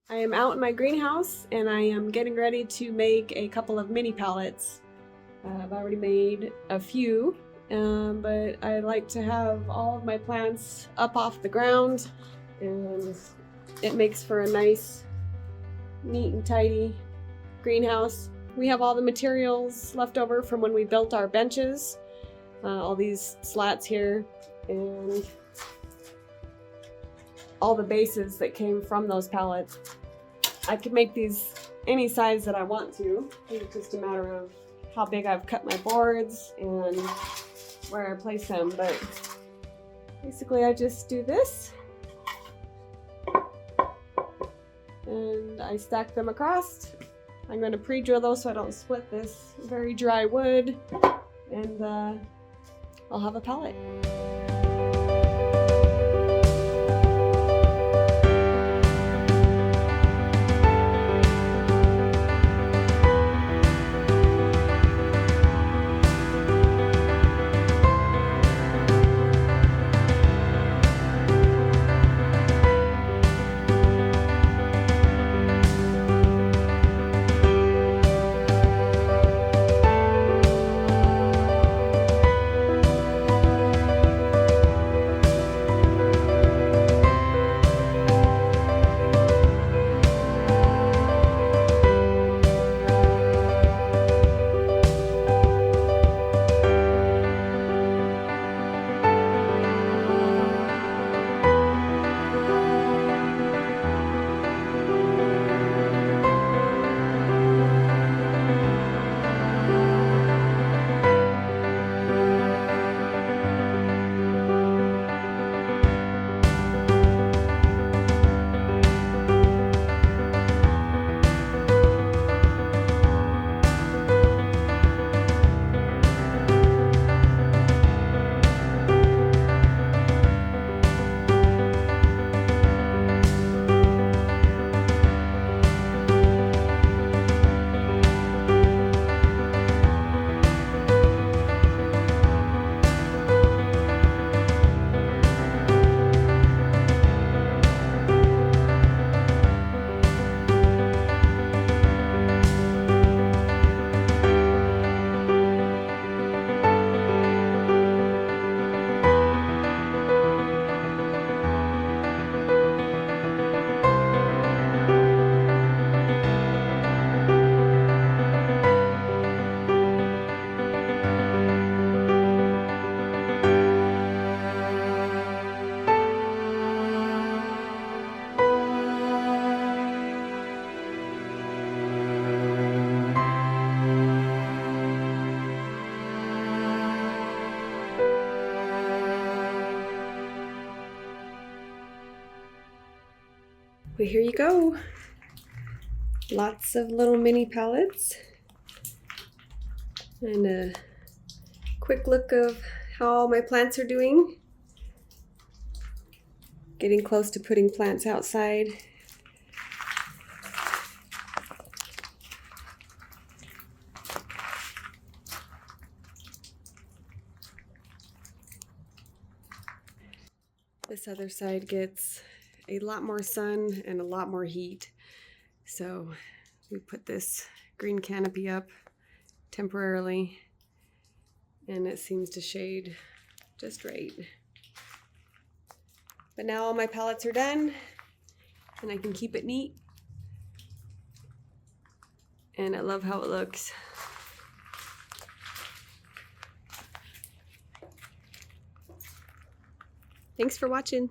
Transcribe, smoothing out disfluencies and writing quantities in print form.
I am out in my greenhouse and I am getting ready to make a couple of mini pallets. I've already made a few, but I like to have all of my plants up off the ground, and it makes for a nice, neat and tidy greenhouse. We have all the materials left over from when we built our benches, all these slats here, and all the bases that came from those pallets. I could make these any size that I want to. It's just a matter of how big I've cut my boards and where I place them. But basically I just do this and I stack them across. I'm going to pre-drill those so I don't split this very dry wood, and I'll have a pallet. Well, here you go. Lots of little mini pallets. And a quick look of how my plants are doing. Getting close to putting plants outside. This other side gets a lot more sun and a lot more heat. So we put this green canopy up temporarily and it seems to shade just right. But now all my pallets are done and I can keep it neat. And I love how it looks. Thanks for watching.